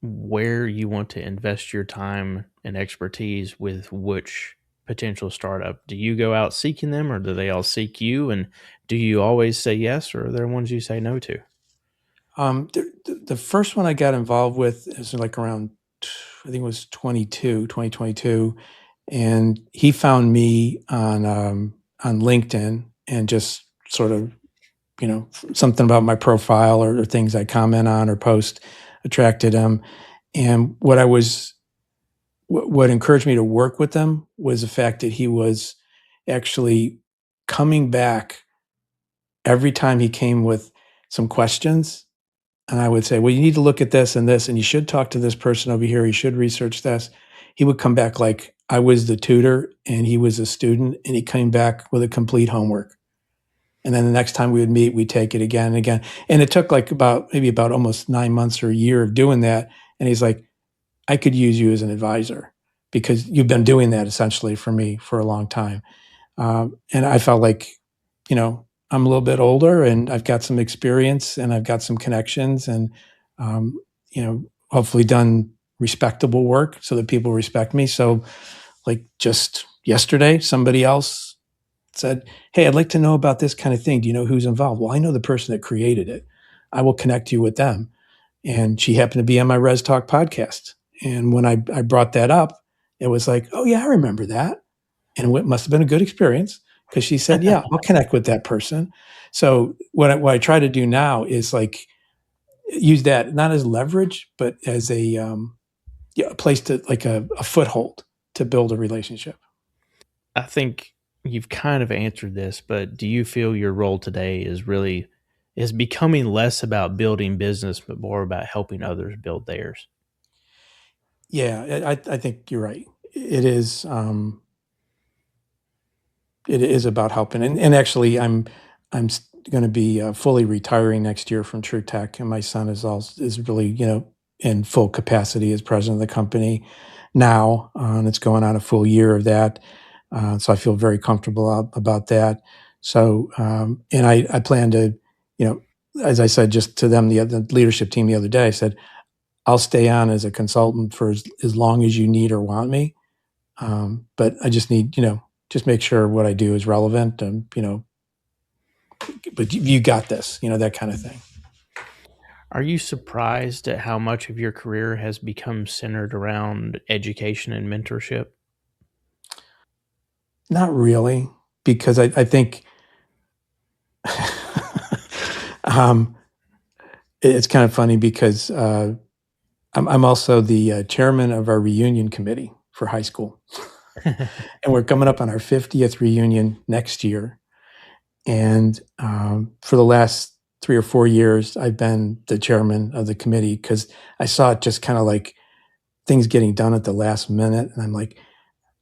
S1: where you want to invest your time and expertise with which potential startup? Do you go out seeking them, or do they all seek you? And do you always say yes, or are there ones you say no to?
S2: The first one I got involved with is like around, I think it was 2022, and he found me on LinkedIn and just sort of, something about my profile or things I comment on or post attracted him. And what encouraged me to work with them was the fact that he was actually coming back every time he came with some questions. And I would say, well, you need to look at this and this, and you should talk to this person over here. You should research this. He would come back like I was the tutor and he was a student, and he came back with a complete homework. And then the next time we would meet, we'd take it again and again. And it took like maybe about almost 9 months or a year of doing that. And he's like, I could use you as an advisor because you've been doing that essentially for me for a long time. And I felt like, I'm a little bit older and I've got some experience and I've got some connections and, um, hopefully done respectable work so that people respect me. So like just yesterday, somebody else said, hey, I'd like to know about this kind of thing. Do you know who's involved? Well, I know the person that created it. I will connect you with them. And she happened to be on my RESTalk podcast. And when I brought that up, it was like, oh yeah, I remember that. And it must have been a good experience because she said, yeah, I'll connect with that person. So what I try to do now is like use that not as leverage, but as a place to like a foothold to build a relationship.
S1: I think you've kind of answered this, but do you feel your role today is becoming less about building business, but more about helping others build theirs?
S2: Yeah, I think you're right. It is. It is about helping, and actually, I'm going to be fully retiring next year from TruTech, and my son is really in full capacity as president of the company now, and it's going on a full year of that. So I feel very comfortable about that. So and I plan to, you know, as I said just to them the leadership team the other day, I said I'll stay on as a consultant for as long as you need or want me. But I just need, just make sure what I do is relevant and, but you got this, that kind of thing.
S1: Are you surprised at how much of your career has become centered around education and mentorship?
S2: Not really, because I think, um, it's kind of funny because I'm also the chairman of our reunion committee for high school. And we're coming up on our 50th reunion next year. And for the last 3 or 4 years, I've been the chairman of the committee because I saw it just kind of like things getting done at the last minute. And I'm like,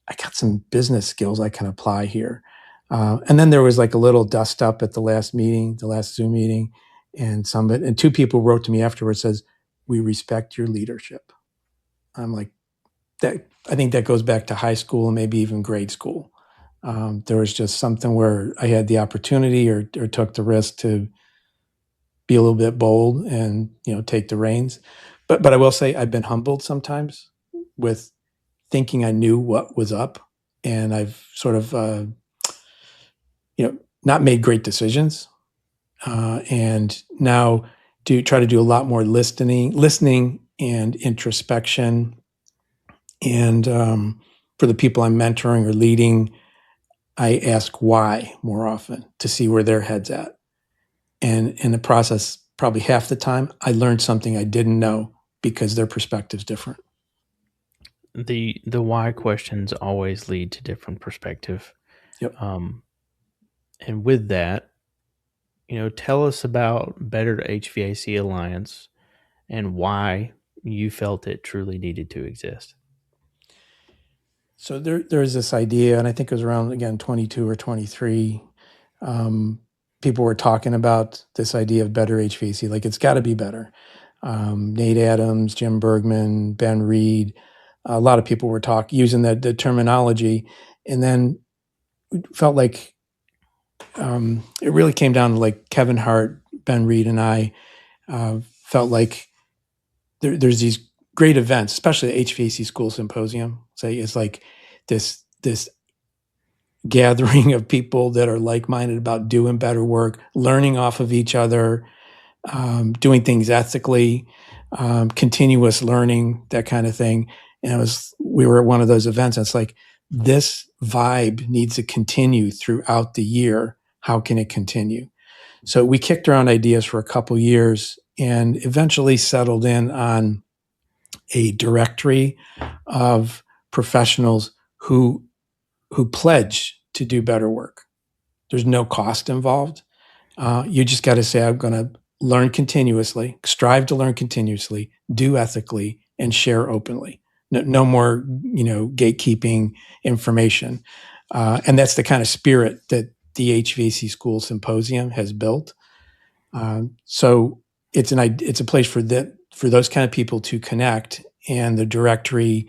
S2: I got some business skills I can apply here. And then there was like a little dust up at the last meeting, the last Zoom meeting, and two people wrote to me afterwards, says, "We respect your leadership." I'm like, that. I think that goes back to high school and maybe even grade school. There was just something where I had the opportunity or took the risk to be a little bit bold and take the reins. But I will say I've been humbled sometimes with thinking I knew what was up, and I've sort of not made great decisions, and now try to do a lot more listening and introspection, and for the people I'm mentoring or leading, I ask why more often to see where their head's at. And in the process, probably half the time, I learned something I didn't know because their perspective's different.
S1: The why questions always lead to different perspective.
S2: Yep.
S1: And with that, tell us about BetterHVAC Alliance and why you felt it truly needed to exist.
S2: So there's this idea, and I think it was around, again, 22 or 23. People were talking about this idea of better HVAC, like it's got to be better. Nate Adams, Jim Bergman, Ben Reed, a lot of people were using the terminology, and then felt like it really came down to like Kevin Hart, Ben Reed, and I felt like there's these great events, especially the HVAC School Symposium. Say it's like this gathering of people that are like-minded about doing better work, learning off of each other, doing things ethically, continuous learning, that kind of thing. And we were at one of those events, and it's like, this vibe needs to continue throughout the year. How can it continue? So we kicked around ideas for a couple years and eventually settled in on a directory of professionals who pledge to do better work. There's no cost involved. You just got to say, I'm going to learn continuously, strive to learn continuously, do ethically, and share openly. No more, gatekeeping information. And that's the kind of spirit that the HVAC School Symposium has built. So it's a place for those kind of people to connect, and the directory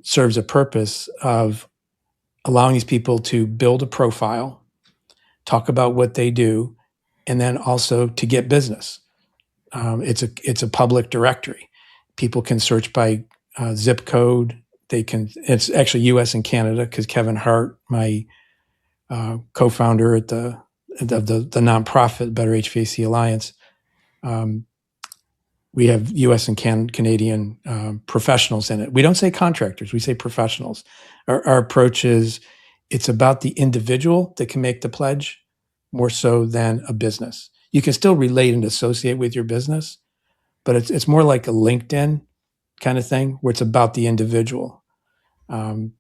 S2: serves a purpose of allowing these people to build a profile, talk about what they do, and then also to get business. It's a public directory. People can search by zip code. It's actually U.S. and Canada, because Kevin Hart, my co-founder at the nonprofit Better HVAC Alliance, we have U.S. and Canadian professionals in it. We don't say contractors; we say professionals. Our approach is, it's about the individual that can make the pledge more so than a business. You can still relate and associate with your business, but it's more like a LinkedIn kind of thing, where it's about the individual. And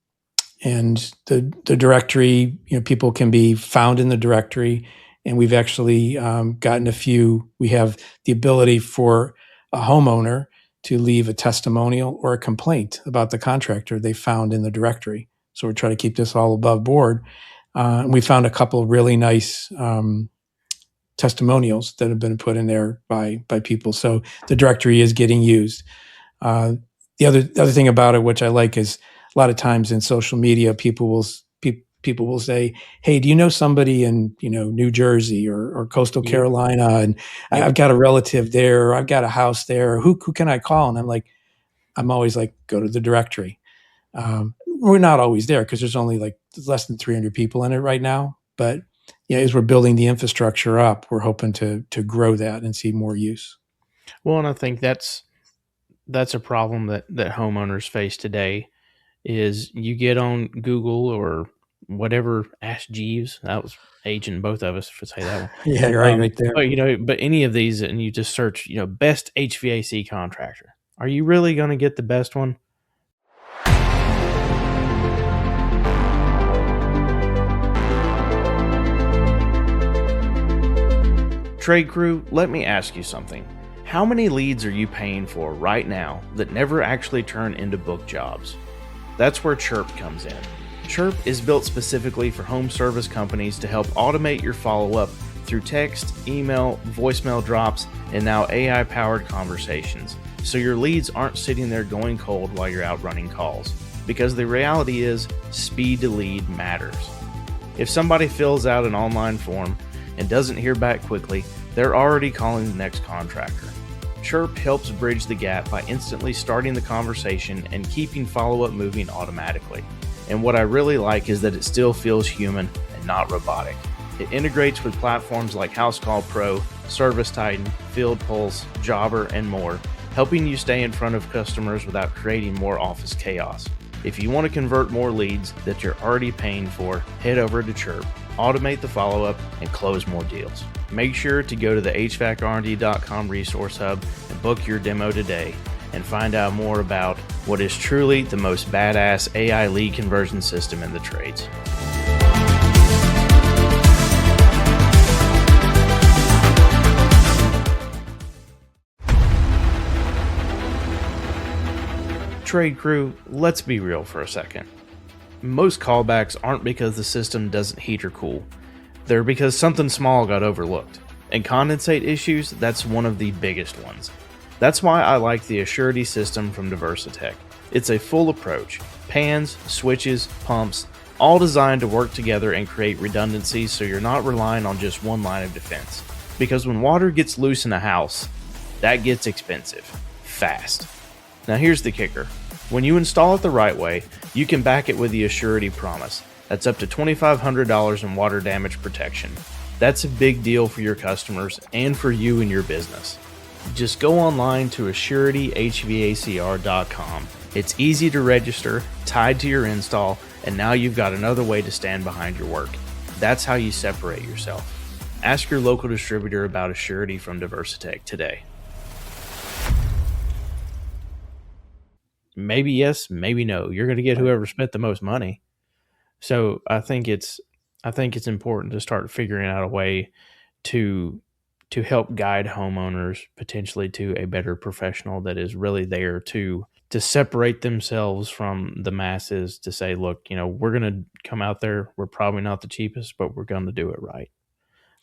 S2: the directory, people can be found in the directory, and we've actually gotten a few. We have the ability for a homeowner to leave a testimonial or a complaint about the contractor they found in the directory. So we're trying to keep this all above board. We found a couple of really nice testimonials that have been put in there by people. So the directory is getting used. The other thing about it, which I like, is a lot of times in social media, people will say, "Hey, do you know somebody in New Jersey or coastal Carolina? And I've got a relative there, or I've got a house there. Who can I call?" And I'm always like, go to the directory. We're not always there because there's only like less than 300 people in it right now. But as we're building the infrastructure up, we're hoping to grow that and see more use.
S1: Well, and I think that's a problem that homeowners face today. Is you get on Google or whatever, Ask Jeeves. That was aging both of us, if I say that one.
S2: Yeah, right there.
S1: But any of these, and you just search, best HVAC contractor. Are you really going to get the best one? Trade crew, let me ask you something. How many leads are you paying for right now that never actually turn into book jobs? That's where Chirp comes in. Chirp is built specifically for home service companies to help automate your follow-up through text, email, voicemail drops, and now AI-powered conversations, so your leads aren't sitting there going cold while you're out running calls. Because the reality is, speed to lead matters. If somebody fills out an online form and doesn't hear back quickly, they're already calling the next contractor. Chirp helps bridge the gap by instantly starting the conversation and keeping follow-up moving automatically. And what I really like is that it still feels human and not robotic. It integrates with platforms like HouseCall Pro, Service Titan, Field Pulse, Jobber, and more, helping you stay in front of customers without creating more office chaos. If you want to convert more leads that you're already paying for, head over to Chirp, automate the follow-up, and close more deals. Make sure to go to the HVACRD.com resource hub and book your demo today and find out more about what is truly the most badass AI lead conversion system in the trades. Trade crew, let's be real for a second. Most callbacks aren't because the system doesn't heat or cool. They're because something small got overlooked. And condensate issues, that's one of the biggest ones. That's why I like the Assurity system from Diversitech. It's a full approach. Pans, switches, pumps, all designed to work together and create redundancy so you're not relying on just one line of defense. Because when water gets loose in a house, that gets expensive. Fast. Now here's the kicker. When you install it the right way, you can back it with the Assurity Promise. That's up to $2,500 in water damage protection. That's a big deal for your customers and for you and your business. Just go online to AssurityHVACR.com. It's easy to register, tied to your install, and now you've got another way to stand behind your work. That's how you separate yourself. Ask your local distributor about Assurity from Diversitech today. Maybe yes, maybe no. You're going to get whoever spent the most money. So I think it's important to start figuring out a way to help guide homeowners potentially to a better professional that is really there to separate themselves from the masses, to say, look, we're going to come out there. We're probably not the cheapest, but we're going to do it right.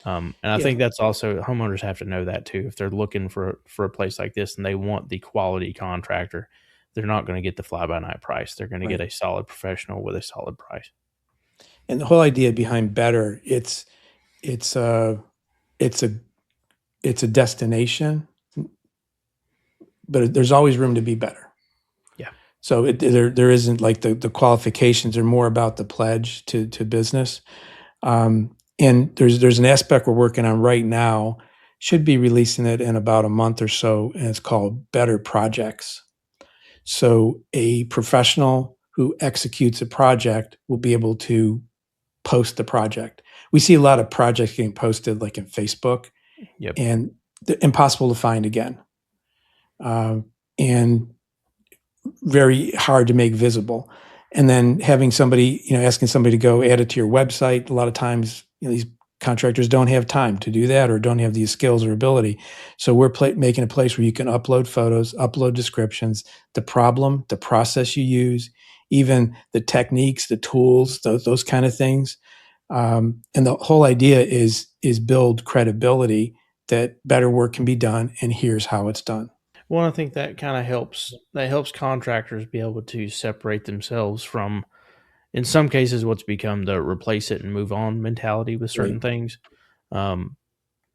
S1: And I think that's also, homeowners have to know that too. If they're looking for a place like this and they want the quality contractor, they're not going to get the fly-by-night price. They're going to get a solid professional with a solid price.
S2: And the whole idea behind Better, it's a destination, but there's always room to be better.
S1: Yeah.
S2: So there isn't like the qualifications are more about the pledge to business. And there's an aspect we're working on right now, should be releasing it in about a month or so, and it's called Better Projects. So a professional who executes a project will be able to post the project. We see a lot of projects getting posted like in Facebook, and they're impossible to find again, and very hard to make visible. And then having somebody, asking somebody to go add it to your website. A lot of times, these contractors don't have time to do that or don't have these skills or ability. So we're making a place where you can upload photos, upload descriptions, the problem, the process you use, even the techniques, the tools, those kind of things. And the whole idea is build credibility that better work can be done, and here's how it's done.
S1: Well, I think that kind of helps contractors be able to separate themselves from, in some cases, what's become the replace it and move on mentality with certain things. And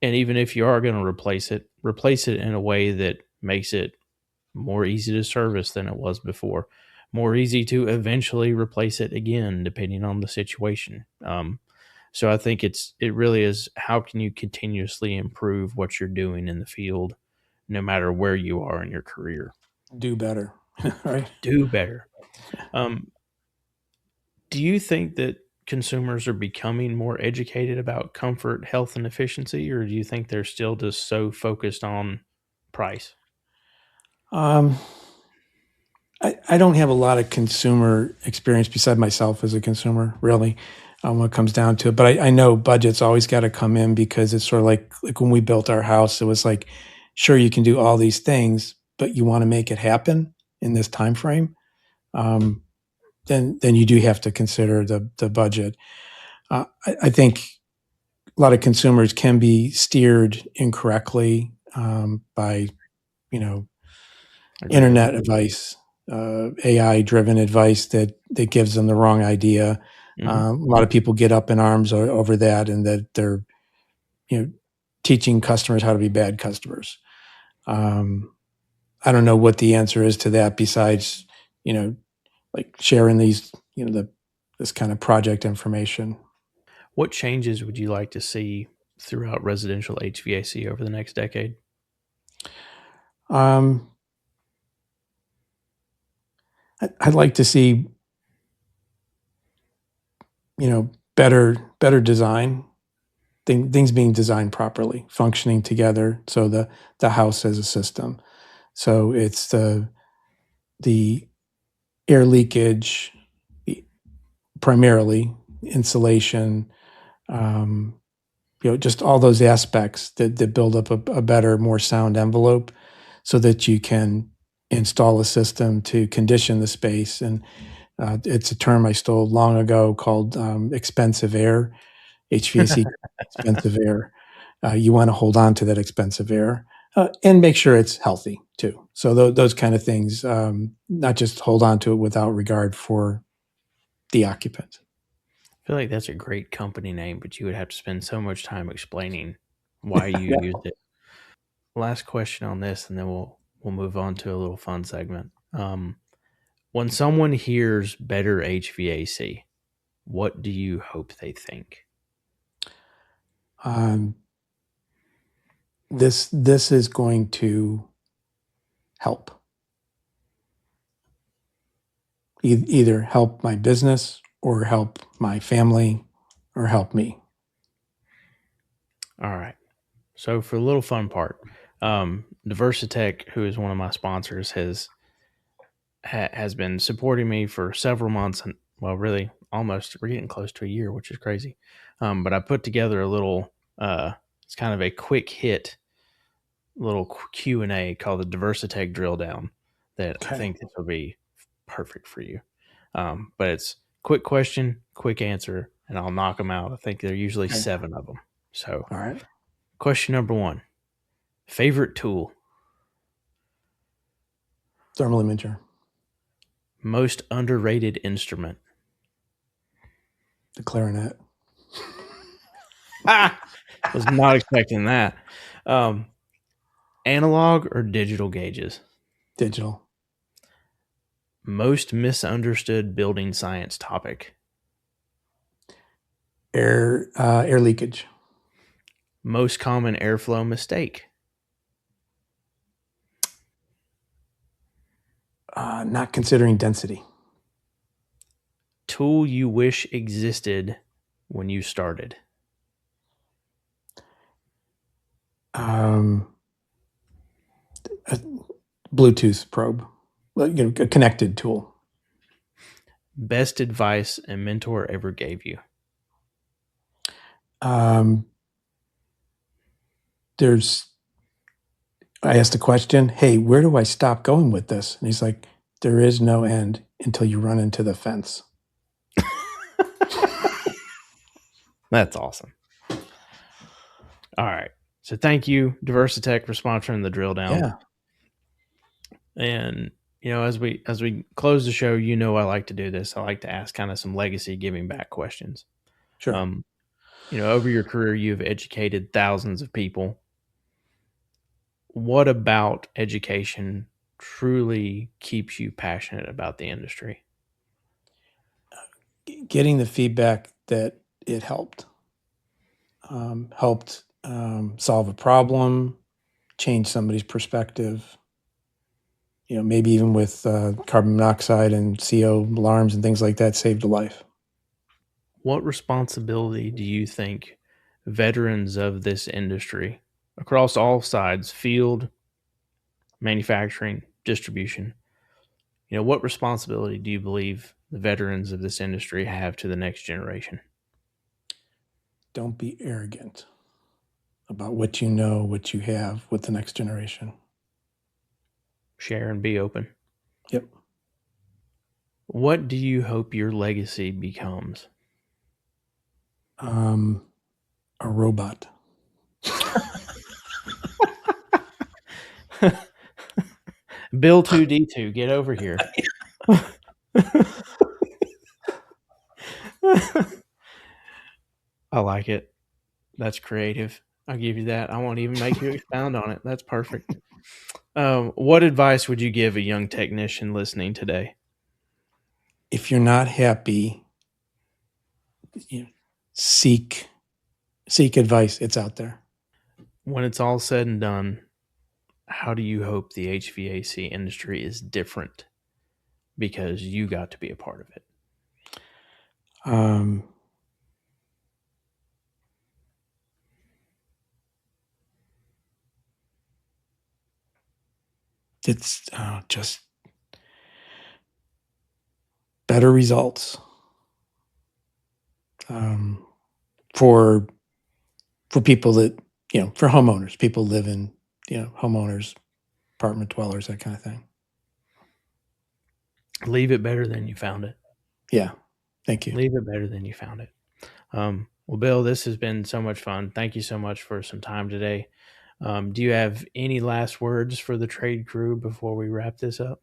S1: even if you are going to replace it in a way that makes it more easy to service than it was before, more easy to eventually replace it again, depending on the situation. So I think it really is, how can you continuously improve what you're doing in the field, no matter where you are in your career?
S2: Do better, right?
S1: Do better. Do you think that consumers are becoming more educated about comfort, health, and efficiency, or do you think they're still just so focused on price?
S2: Um, I don't have a lot of consumer experience beside myself as a consumer, really, when it comes down to it. But I know budget's always got to come in because it's sort of like when we built our house, it was like, sure, you can do all these things, but you want to make it happen in this time frame. Um, then you do have to consider the budget. I think a lot of consumers can be steered incorrectly by you know
S1: Agree with
S2: internet
S1: that.
S2: advice, AI driven advice that gives them the wrong idea.
S1: Hmm.
S2: A lot of people get up in arms over that, and that they're you know teaching customers how to be bad customers. Um, I don't know what the answer is to that besides you know like sharing these this kind of project information.
S1: What changes would you like to see throughout residential HVAC over the next decade?
S2: Um, I'd like to see better design, things being designed properly, functioning together, so the house as a system. So it's the air leakage, primarily insulation, um, just all those aspects that build up a better, more sound envelope, so that you can install a system to condition the space. And it's a term I stole long ago called expensive air. HVAC, expensive air. You want to hold on to that expensive air and make sure it's healthy too. So those kind of things, not just hold on to it without regard for the occupant.
S1: I feel like that's a great company name, but you would have to spend so much time explaining why you
S2: Yeah.
S1: used it. Last question on this, and then we'll move on to a little fun segment. When someone hears better HVAC, what do you hope they think?
S2: Um, this is going to help. Either help my business or help my family or help me.
S1: All right. So for the little fun part, Diversitech, who is one of my sponsors, has been supporting me for several months, and well, really, almost we're getting close to a year, which is crazy. But I put together a little. It's kind of a quick hit little Q&A called the Diversitech Drill Down that I
S2: Okay.
S1: think this will be perfect for you. But it's quick question, quick answer, and I'll knock them out. I think there are usually
S2: Okay.
S1: 7 of them. So,
S2: All right.
S1: question number 1: favorite tool,
S2: Thermal imager,
S1: most underrated instrument.
S2: the clarinet,
S1: Ah, was not expecting that. Um, analog or digital gauges?
S2: digital,
S1: Most misunderstood building science topic.
S2: air leakage,
S1: Most common airflow mistake.
S2: not considering density.
S1: Tool you wish existed when you started.
S2: Um, a Bluetooth probe, a connected tool.
S1: Best advice a mentor ever gave you.
S2: Um, there's, I asked a question, hey, where do I stop going with this? And he's like, there is no end until you run into the fence.
S1: That's awesome. All right. So thank you, Diversitech, for sponsoring the drill down.
S2: Yeah,
S1: And as we close the show, I like to do this. I like to ask kind of some legacy giving back questions.
S2: sure.
S1: Um, over your career, you've educated thousands of people. What about education truly keeps you passionate about the industry?
S2: Getting the feedback that it helped solve a problem, change somebody's perspective. Maybe even with carbon monoxide and CO alarms and things like that, saved a life.
S1: What responsibility do you think veterans of this industry across all sides, field, manufacturing, distribution, what responsibility do you believe the veterans of this industry have to the next generation?
S2: Don't be arrogant about what you know, what you have with the next generation.
S1: Share and be open.
S2: Yep.
S1: What do you hope your legacy becomes?
S2: A robot.
S1: Bill 2D2, get over here. I like it. That's creative. I'll give you that. I won't even make you expound on it. That's perfect. What advice would you give a young technician listening today?
S2: If you're not happy, seek advice. It's out there.
S1: When it's all said and done, how do you hope the HVAC industry is different because you got to be a part of it?
S2: It's just better results for people that, for homeowners, people live in, homeowners, apartment dwellers, that kind of thing.
S1: Leave it better than you found it.
S2: Yeah. Thank you.
S1: Leave it better than you found it. Well, Bill, this has been so much fun. Thank you so much for some time today. Do you have any last words for the trade crew before we wrap this up?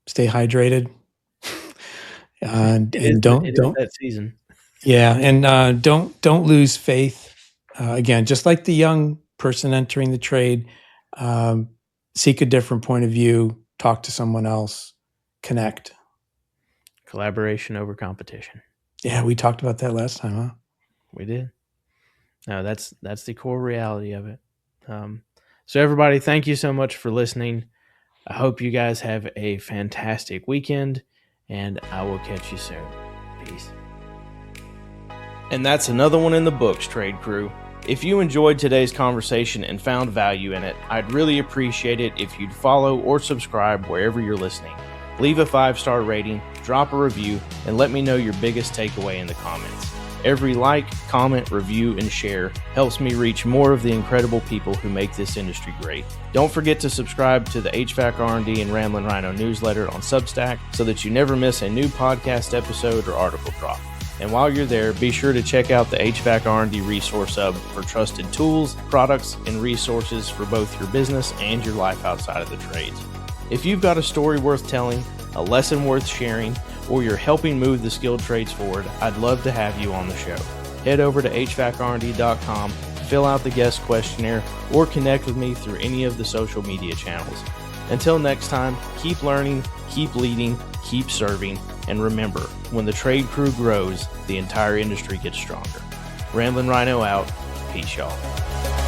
S2: Stay hydrated. And don't
S1: that season.
S2: Yeah. And don't lose faith. Again, just like the young person entering the trade, seek a different point of view, talk to someone else, connect.
S1: Collaboration over competition.
S2: Yeah, we talked about that last time, huh?
S1: We did. No, that's the core reality of it. So everybody, thank you so much for listening. I hope you guys have a fantastic weekend, and I will catch you soon. Peace. And that's another one in the books, trade crew. If you enjoyed today's conversation and found value in it, I'd really appreciate it if you'd follow or subscribe wherever you're listening. Leave a 5-star rating, drop a review, and let me know your biggest takeaway in the comments. Every like, comment, review, and share helps me reach more of the incredible people who make this industry great. Don't forget to subscribe to the HVAC R&D and Ramblin' Rhino newsletter on Substack so that you never miss a new podcast episode or article drop. And while you're there, be sure to check out the HVAC R&D Resource Hub for trusted tools, products, and resources for both your business and your life outside of the trades. If you've got a story worth telling, a lesson worth sharing, or you're helping move the skilled trades forward, I'd love to have you on the show. Head over to hvacrnd.com, fill out the guest questionnaire, or connect with me through any of the social media channels. Until next time, keep learning, keep leading, keep serving, and remember, when the trade crew grows, the entire industry gets stronger. Ramblin' Rhino out. Peace, y'all.